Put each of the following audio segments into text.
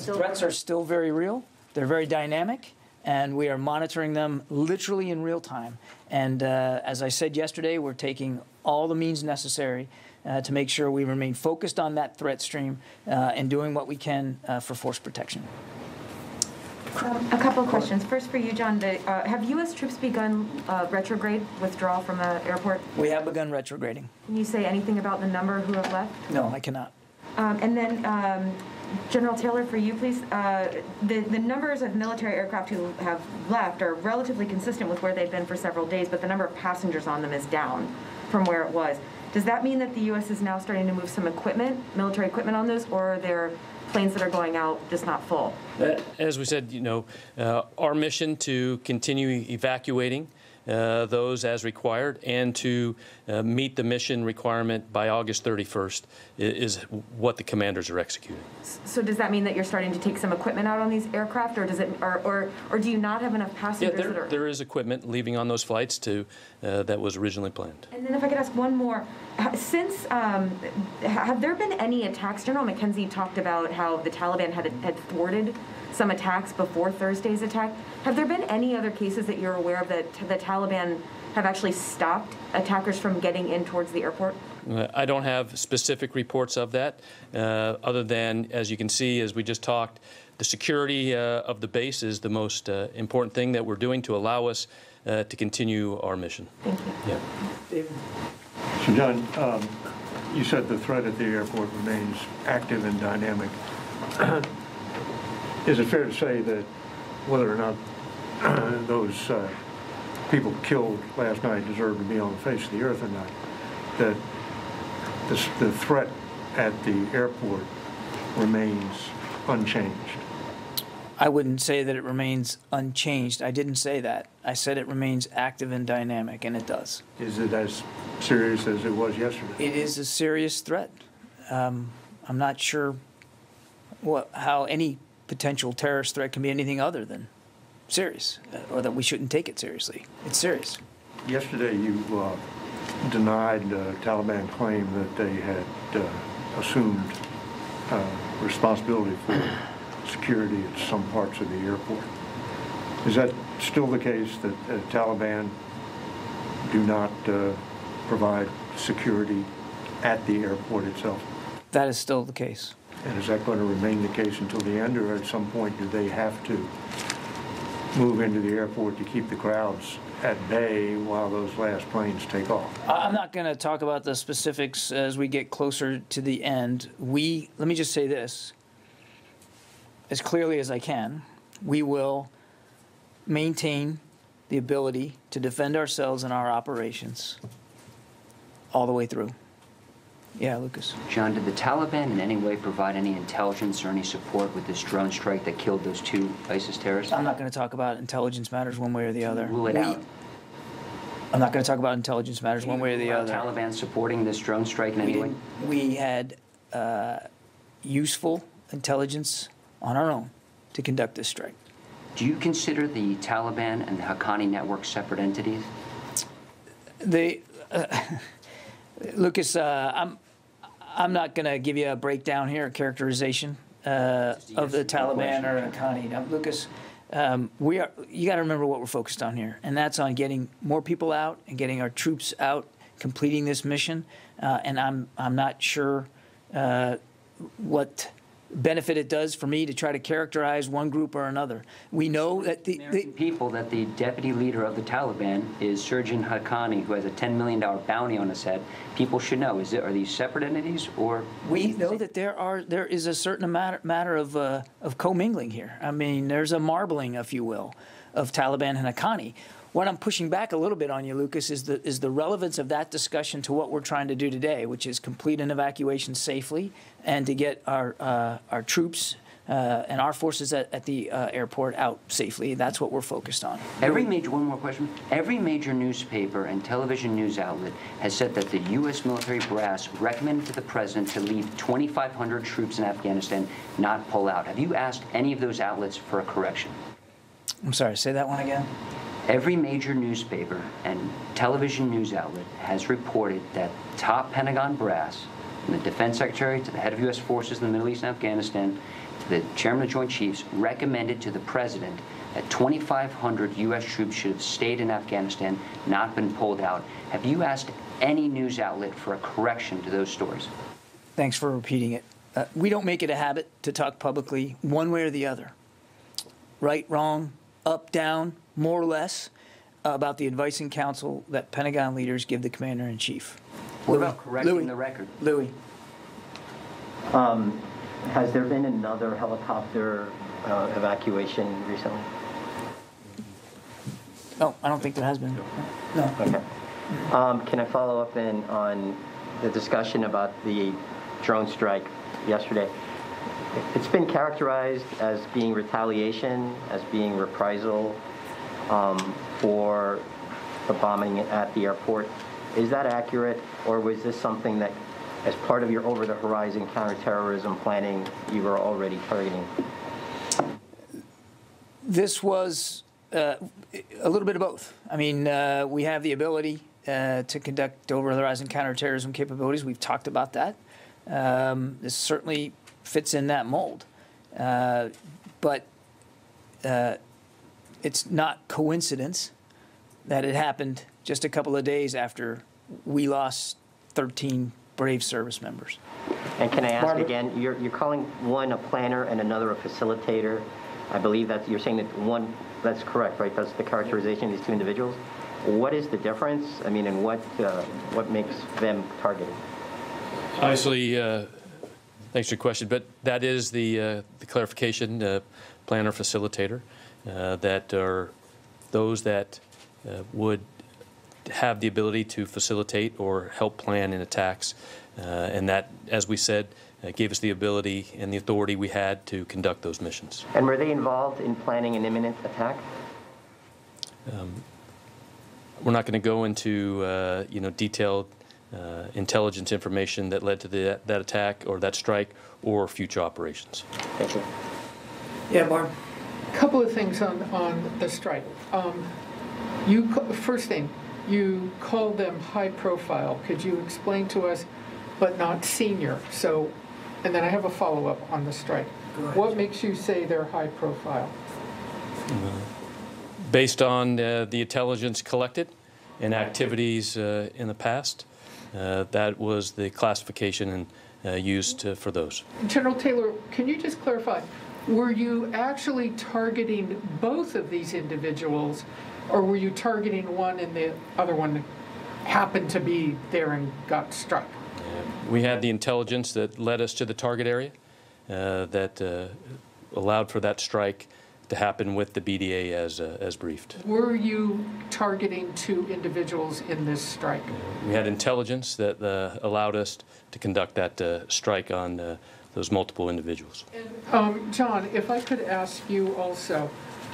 Threats are still very real. They're very dynamic, and we are monitoring them literally in real time. And as I said yesterday, we're taking all the means necessary to make sure we remain focused on that threat stream and doing what we can for force protection. A couple of questions. First for you, John. Have U.S. troops begun retrograde withdrawal from the airport? We have begun retrograding. Can you say anything about the number who have left? No, I cannot. And then, General Taylor, for you, please. The numbers of military aircraft who have left are relatively consistent with where they've been for several days, but the number of passengers on them is down from where it was. Does that mean that the U.S. is now starting to move some equipment, military equipment on those, or are there planes that are going out just not full? As we said, our mission to continue evacuating those as required and to meet the mission requirement by August 31st is what the commanders are executing. So does that mean that you're starting to take some equipment out on these aircraft, or does it, or do you not have enough passengers? Yeah, there is equipment leaving on those flights that was originally planned. And then if I could ask one more, since have there been any attacks? General McKenzie talked about how the Taliban had thwarted some attacks before Thursday's attack. Have there been any other cases that you're aware of that the Taliban have actually stopped attackers from getting in towards the airport? I don't have specific reports of that, other than, as you can see, as we just talked, the security of the base is the most important thing that we're doing to allow us to continue our mission. Thank you. Yeah. David. So, John, you said the threat at the airport remains active and dynamic. Is it fair to say that whether or not those people killed last night deserve to be on the face of the earth or not, that the threat at the airport remains unchanged? I wouldn't say that it remains unchanged. I didn't say that. I said it remains active and dynamic, and it does. Is it as serious as it was yesterday? It is a serious threat. I'm not sure how any potential terrorist threat can be anything other than serious, or that we shouldn't take it seriously. It's serious. Yesterday you denied the Taliban claim that they had assumed responsibility for security at some parts of the airport. Is that still the case, that the Taliban do not provide security at the airport itself? That is still the case. And is that going to remain the case until the end, or at some point do they have to move into the airport to keep the crowds at bay while those last planes take off? I'm not going to talk about the specifics as we get closer to the end. Let me just say this, as clearly as I can, we will maintain the ability to defend ourselves and our operations all the way through. Yeah, Lucas. John, did the Taliban in any way provide any intelligence or any support with this drone strike that killed those 2 ISIS terrorists? I'm not going to talk about intelligence matters one way or the other. Rule it out. I'm not going to talk about intelligence matters one way or the other. Taliban supporting this drone strike in any way? We had useful intelligence on our own to conduct this strike. Do you consider the Taliban and the Haqqani network separate entities? Lucas, I'm not going to give you a breakdown here, a characterization of the Taliban or Haqqani. Now, Lucas, you got to remember what we're focused on here, and that's on getting more people out and getting our troops out, completing this mission. And I'm not sure what benefit it does for me to try to characterize one group or another. We know that the people that the deputy leader of the Taliban is Surjan Haqqani, who has a $10 million bounty on his head. People should know. Are these separate entities, or we know that there is a certain matter of commingling here. I mean, there's a marbling, if you will, of Taliban and Haqqani. What I'm pushing back a little bit on you, Lucas, is the relevance of that discussion to what we're trying to do today, which is complete an evacuation safely and to get our troops and our forces at the airport out safely. That's what we're focused on. One more question. Every major newspaper and television news outlet has said that the U.S. military brass recommended to the president to leave 2,500 troops in Afghanistan, not pull out. Have you asked any of those outlets for a correction? I'm sorry, say that one again. Every major newspaper and television news outlet has reported that top Pentagon brass, from the defense secretary to the head of U.S. forces in the Middle East and Afghanistan, the chairman of the Joint Chiefs recommended to the president that 2,500 U.S. troops should have stayed in Afghanistan, not been pulled out. Have you asked any news outlet for a correction to those stories? Thanks for repeating it. We don't make it a habit to talk publicly one way or the other. Right, wrong, up, down, more or less, about the advice and counsel that Pentagon leaders give the commander-in-chief. What about correcting the record? Louis. Has there been another helicopter evacuation recently? Oh, I don't think there has been. No. Okay. Can I follow up on the discussion about the drone strike yesterday? It's been characterized as being retaliation, as being reprisal for the bombing at the airport. Is that accurate, or was this something that, as part of your over-the-horizon counterterrorism planning, you were already targeting? This was a little bit of both. I mean, we have the ability to conduct over-the-horizon counterterrorism capabilities. We've talked about that. This certainly fits in that mold. But it's not coincidence that it happened just a couple of days after we lost 13 brave service members. And can I ask Barbara? again, you're calling one a planner and another a facilitator. I believe that you're saying that one, that's correct, right? That's the characterization of these two individuals. What is the difference? I mean, and what makes them targeted? Obviously, thanks for your question, but that is the clarification, planner, facilitator, that are those that would have the ability to facilitate or help plan in attacks, and that, as we said, gave us the ability and the authority we had to conduct those missions. And were they involved in planning an imminent attack? We're not going to go into detailed intelligence information that led to that attack or that strike or future operations. Thank you. Yeah, Barb. Couple of things on the strike. First thing, you called them high profile. Could you explain to us, but not senior? So, and then I have a follow-up on the strike. What makes you say they're high profile? Based on the intelligence collected and activities in the past, that was the classification and used for those. General Taylor, can you just clarify, were you actually targeting both of these individuals, or were you targeting one and the other one happened to be there and got struck? We had the intelligence that led us to the target area that allowed for that strike to happen with the BDA as briefed. Were you targeting two individuals in this strike? We had intelligence that allowed us to conduct that strike on those multiple individuals. John, if I could ask you also,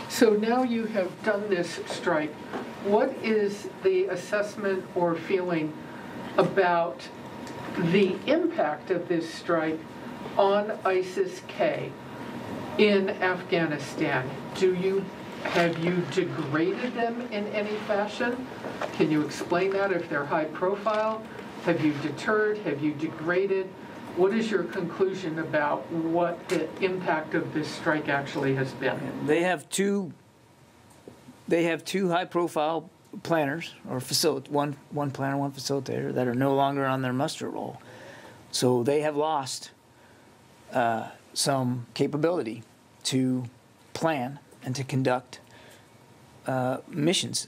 so now you have done this strike, what is the assessment or feeling about the impact of this strike on ISIS-K in Afghanistan? Have you degraded them in any fashion? Can you explain that if they're high profile? Have you deterred? Have you degraded? What is your conclusion about what the impact of this strike actually has been? They have two high-profile planners, or one planner, one facilitator, that are no longer on their muster roll. So they have lost some capability to plan and to conduct missions.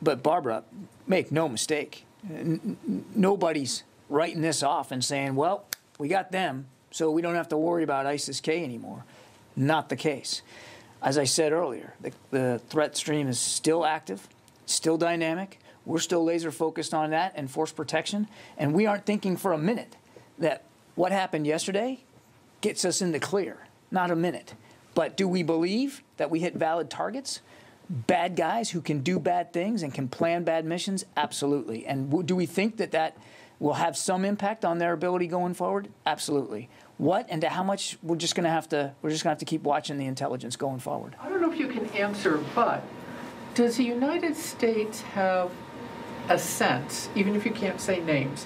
But Barbara, make no mistake, nobody's writing this off and saying, well, we got them, so we don't have to worry about ISIS-K anymore. Not the case. As I said earlier, the threat stream is still active, still dynamic. We're still laser focused on that and force protection. And we aren't thinking for a minute that what happened yesterday gets us in the clear. Not a minute. But do we believe that we hit valid targets? Bad guys who can do bad things and can plan bad missions? Absolutely. And do we think that that will have some impact on their ability going forward? Absolutely. What and to how much, we're just going to have to keep watching the intelligence going forward. I don't know if you can answer, but does the United States have a sense, even if you can't say names,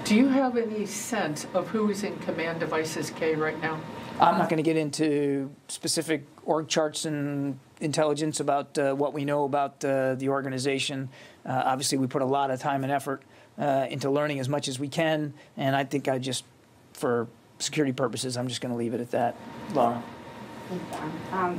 Do you have any sense of who is in command of ISIS-K right now? I'm not going to get into specific org charts and intelligence about what we know about the organization. Obviously, we put a lot of time and effort into learning as much as we can, and I think for security purposes, I'm just going to leave it at that. Laura.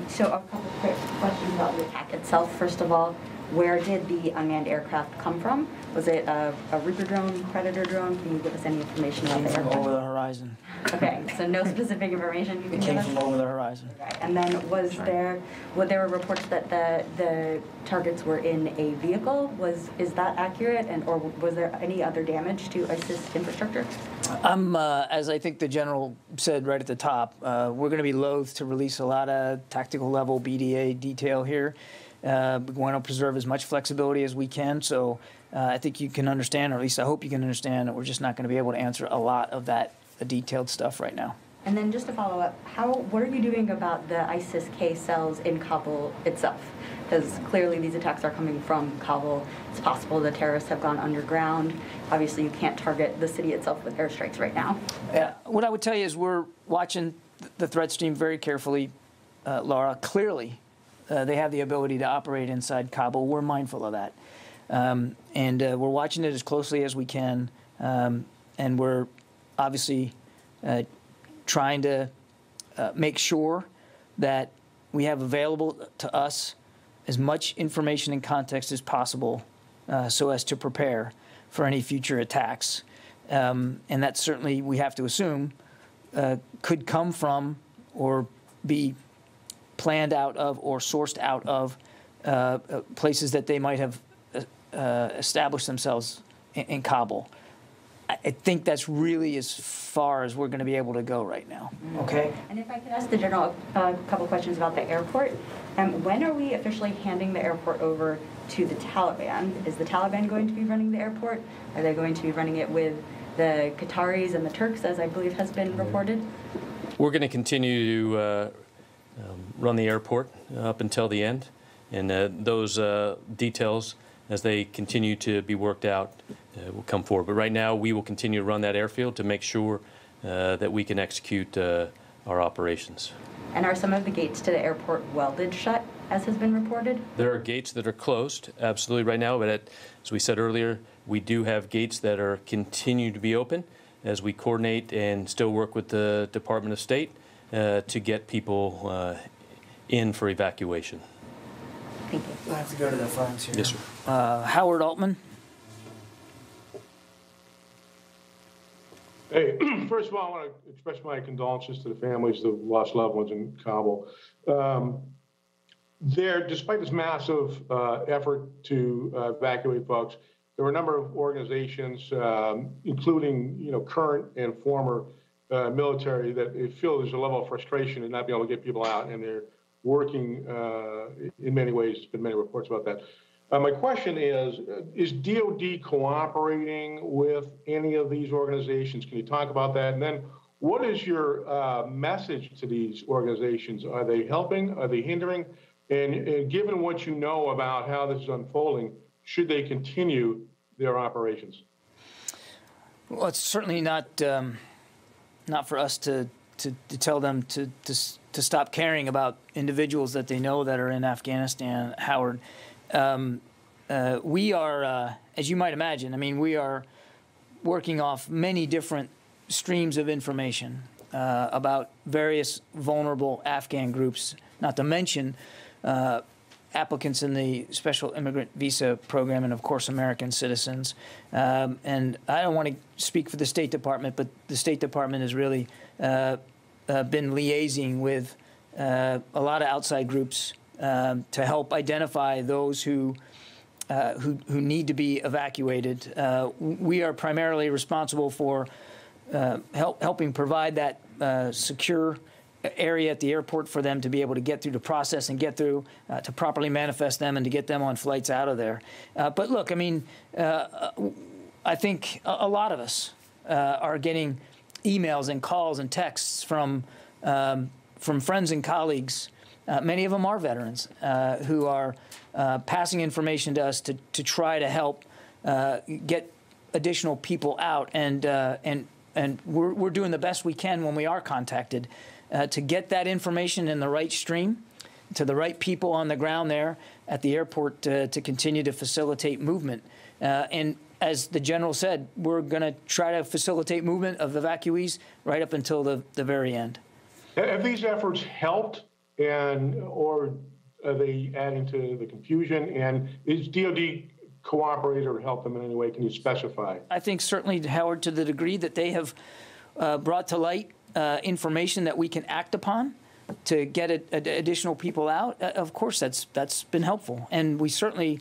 So a couple quick questions about the attack itself. First of all, where did the unmanned aircraft come from? Was it a Reaper drone, Predator drone? Can you give us any information about the From aircraft? over the horizon. Okay, so no specific information you can It give came us? from over the horizon. Right. And then there were reports that the targets were in a vehicle? Is that accurate? Or was there any other damage to ISIS infrastructure? As I think the general said right at the top, we're going to be loath to release a lot of tactical level BDA detail here. We want to preserve as much flexibility as we can. So I think you can understand, or at least I hope you can understand, that we're just not going to be able to answer a lot of that detailed stuff right now. And then just to follow up, what are you doing about the ISIS-K cells in Kabul itself? Because clearly these attacks are coming from Kabul. It's possible the terrorists have gone underground. Obviously, you can't target the city itself with airstrikes right now. Yeah, what I would tell you is we're watching the threat stream very carefully, Laura. Clearly, they have the ability to operate inside Kabul. We're mindful of that. And we're watching it as closely as we can. And we're obviously trying to make sure that we have available to us as much information and context as possible so as to prepare for any future attacks. And that certainly, we have to assume, could come from or be planned out of or sourced out of places that they might have established themselves in Kabul. I think that's really as far as we're going to be able to go right now. Okay? And if I could ask the general a couple questions about the airport. When are we officially handing the airport over to the Taliban? Is the Taliban going to be running the airport? Are they going to be running it with the Qataris and the Turks, as I believe has been reported? We're going to continue to run the airport up until the end, and those details, as they continue to be worked out, will come forward. But right now, we will continue to run that airfield to make sure that we can execute our operations. And are some of the gates to the airport welded shut, as has been reported? There are gates that are closed, absolutely, right now. But as we said earlier, we do have gates that are continue to be open as we coordinate and still work with the Department of State to get people in for evacuation. Thank you. I have to go to the phones here. Yes, sir. Howard Altman. Hey, first of all, I want to express my condolences to the families of lost loved ones in Kabul. Despite this massive effort to evacuate folks, there were a number of organizations, including current and former military, that feel there's a level of frustration in not being able to get people out, and they're working in many ways. There's been many reports about that. My question is DOD cooperating with any of these organizations? Can you talk about that? And then what is your message to these organizations? Are they helping? Are they hindering? And given what you know about how this is unfolding, should they continue their operations? Well, it's certainly not for us to tell them to stop caring about individuals that they know that are in Afghanistan, Howard. We are, as you might imagine, we are working off many different streams of information about various vulnerable Afghan groups, not to mention applicants in the Special Immigrant Visa Program and, of course, American citizens. And I don't want to speak for the State Department, but the State Department has really been liaising with a lot of outside groups to help identify those who need to be evacuated. We are primarily responsible for helping provide that secure area at the airport for them to be able to get through the process and get through to properly manifest them and to get them on flights out of there. But look, I think a lot of us are getting emails and calls and texts from friends and colleagues. Many of them are veterans who are passing information to us to try to help get additional people out, and we're doing the best we can when we are contacted to get that information in the right stream to the right people on the ground there at the airport to continue to facilitate movement. And as the general said, we're going to try to facilitate movement of evacuees right up until the very end. Have these efforts helped, or are they adding to the confusion? And is DOD cooperate or help them in any way? Can you specify? I think certainly, Howard, to the degree that they have brought to light information that we can act upon to get additional people out, of course that's been helpful. And we certainly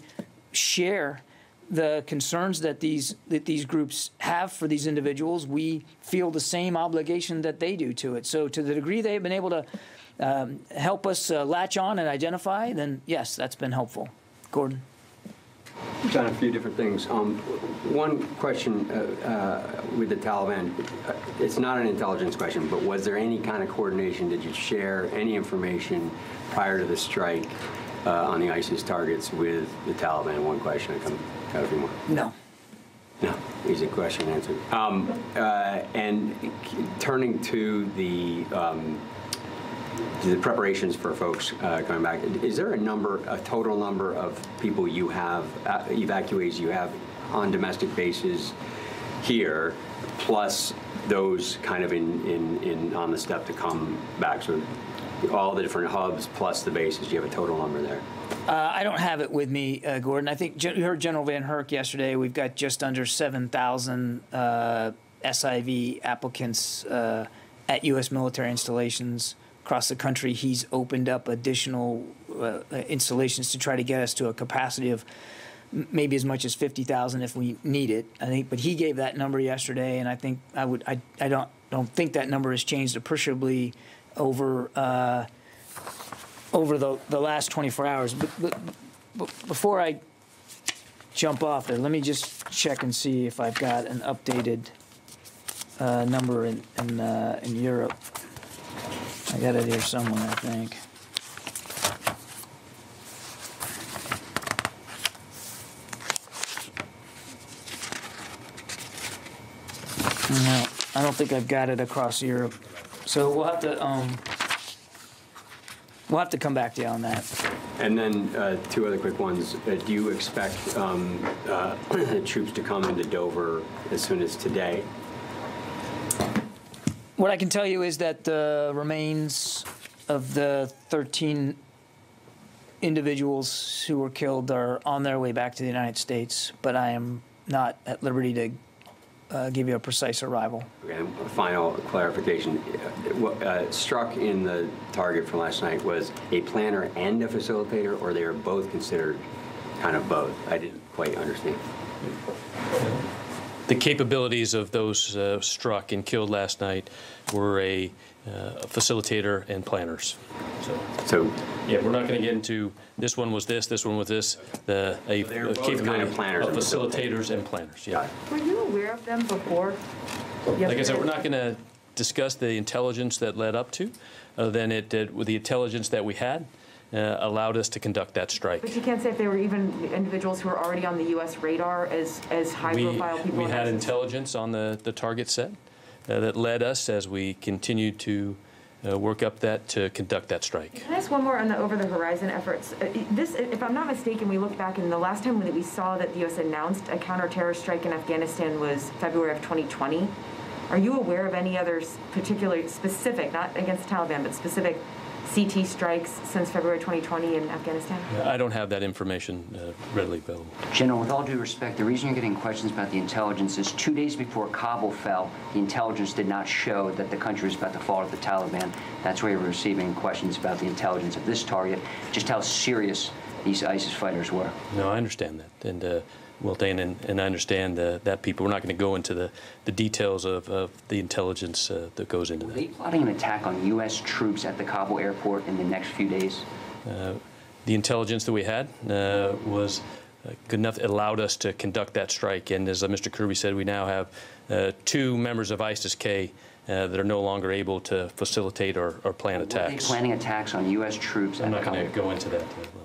share the concerns that these groups have for these individuals. We feel the same obligation that they do to it. So to the degree they have been able to help us latch on and identify, then yes, that's been helpful. Gordon? We've done a few different things. One question with the Taliban, it's not an intelligence question, but was there any kind of coordination? Did you share any information prior to the strike on the ISIS targets with the Taliban? One question. I got a few more. No. No, easy question answered. And turning to the preparations for folks coming back, is there a total number of people you have, evacuees you have on domestic bases here, plus those kind of on the step to come back? So all the different hubs plus the bases, do you have a total number there? I don't have it with me, Gordon. I think you heard General Van Herk yesterday. We've got just under 7,000 SIV applicants at U.S. military installations across the country. He's opened up additional installations to try to get us to a capacity of maybe as much as 50,000 if we need it. I think, but he gave that number yesterday, and I think I don't think that number has changed appreciably over the last 24 hours. But before I jump off there, let me just check and see if I've got an updated number in Europe. I got it here somewhere, I think. No, I don't think I've got it across Europe. So we'll have to come back to you on that. And then two other quick ones. Do you expect troops to come into Dover as soon as today? What I can tell you is that the remains of the 13 individuals who were killed are on their way back to the United States, but I am not at liberty to give you a precise arrival. Okay, a final clarification. What struck in the target from last night was a planner and a facilitator, or they are both considered kind of both? I didn't quite understand. The capabilities of those struck and killed last night were a facilitator and planners. So yeah, we're not going to get into this one was this one was this. A capability kind of planners of facilitators and planners. Yeah. Were you aware of them before? Like I said, we're not going to discuss the intelligence that led up to, than it did with the intelligence that we had. Allowed us to conduct that strike. But you can't say if they were even individuals who were already on the U.S. radar as high-profile people. We had intelligence on the target set that led us as we continued to work up that to conduct that strike. Can I ask one more on the over-the-horizon efforts? If I'm not mistaken, we look back and the last time that we saw that the U.S. announced a counter-terrorist strike in Afghanistan was February of 2020. Are you aware of any other particular specific, not against the Taliban, but specific CT strikes since February 2020 in Afghanistan? I don't have that information readily available. General, with all due respect, the reason you're getting questions about the intelligence is 2 days before Kabul fell, the intelligence did not show that the country was about to fall to the Taliban. That's why you're receiving questions about the intelligence of this target, just how serious these ISIS fighters were. No, I understand that. And well, Dan, and I understand that people, we're not going to go into the details of the intelligence that goes into that. Are they plotting an attack on U.S. troops at the Kabul airport in the next few days? The intelligence that we had was good enough. It allowed us to conduct that strike. And as Mr. Kirby said, we now have 2 members of ISIS-K that are no longer able to facilitate or plan attacks. Are they planning attacks on U.S. troops? I'm not going to go into that level.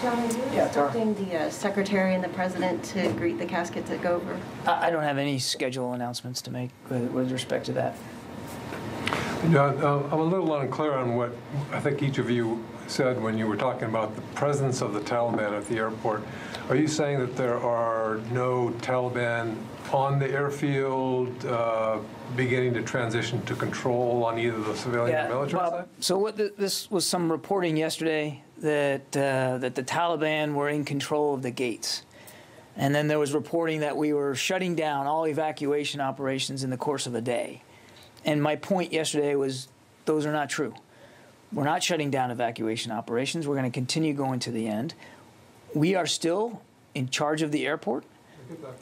John, are you Yeah, Tara. expecting the Secretary and the President to greet the caskets at Dover? I don't have any schedule announcements to make with respect to that. John, I'm a little unclear on what I think each of you said when you were talking about the presence of the Taliban at the airport. Are you saying that there are no Taliban on the airfield beginning to transition to control on either the civilian or military side? So this was some reporting yesterday that that the Taliban were in control of the gates. And then there was reporting that we were shutting down all evacuation operations in the course of a day. And my point yesterday was those are not true. We're not shutting down evacuation operations. We're going to continue going to the end. We are still in charge of the airport,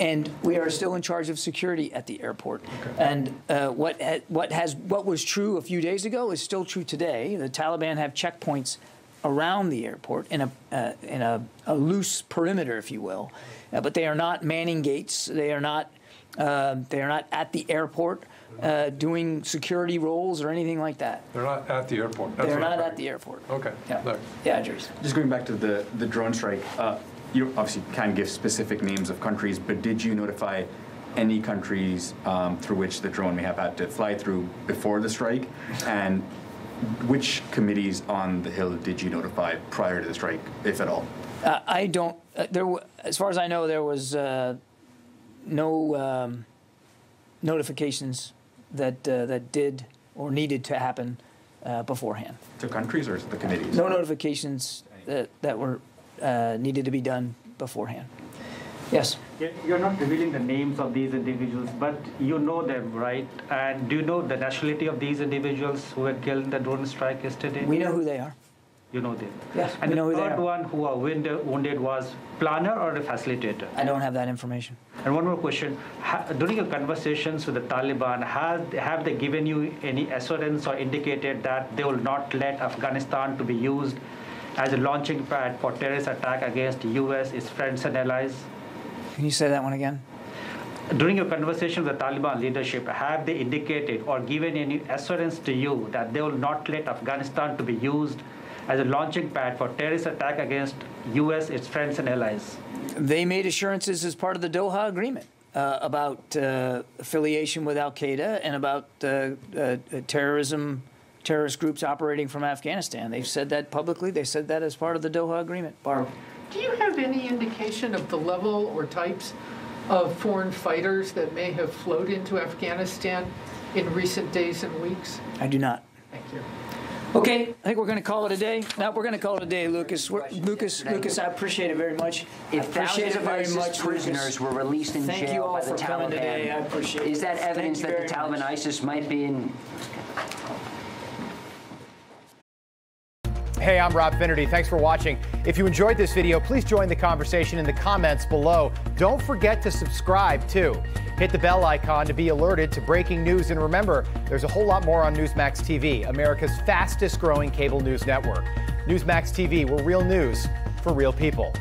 and we are still in charge of security at the airport. Okay. And what was true a few days ago is still true today. The Taliban have checkpoints around the airport in a loose perimeter, if you will, but they are not manning gates. They are not at the airport doing security roles or anything like that. They're not at the airport. That's They're not at the airport. Okay. Yeah. No. Yeah, Andres. Just going back to the drone strike, you obviously can't give specific names of countries, but did you notify any countries through which the drone may have had to fly through before the strike? And which committees on the Hill did you notify prior to the strike, if at all? I don't. As far as I know, there was no notifications that did or needed to happen beforehand. To countries or to the committees? No notifications that were needed to be done beforehand. Yes? You're not revealing the names of these individuals, but you know them, right? And do you know the nationality of these individuals who were killed in the drone strike yesterday? We know who they are. You know them? Yes, and we know who the they third are. one who are wounded was planner or a facilitator? I don't have that information. And one more question. During your conversations with the Taliban, have they given you any assurance or indicated that they will not let Afghanistan to be used as a launching pad for terrorist attack against U.S., its friends and allies? Can you say that one again? During your conversation with the Taliban leadership, have they indicated or given any assurance to you that they will not let Afghanistan to be used as a launching pad for terrorist attack against U.S., its friends and allies? They made assurances as part of the Doha Agreement about affiliation with al-Qaeda and about terrorist groups operating from Afghanistan. They've said that publicly. They said that as part of the Doha Agreement. Barb. Do you have any indication of the level or types of foreign fighters that may have flowed into Afghanistan in recent days and weeks? I do not. Thank you. Okay, I think we're going to call it a day. Now we're going to call it a day, Lucas. Lucas, I appreciate it very much. If thousands of ISIS prisoners were released in jail by the Taliban, coming today. I appreciate it. Is that evidence that the Taliban ISIS might be in? Hey, I'm Rob Finnerty. Thanks for watching. If you enjoyed this video, please join the conversation in the comments below. Don't forget to subscribe, too. Hit the bell icon to be alerted to breaking news. And remember, there's a whole lot more on Newsmax TV, America's fastest growing cable news network. Newsmax TV, where real news for real people.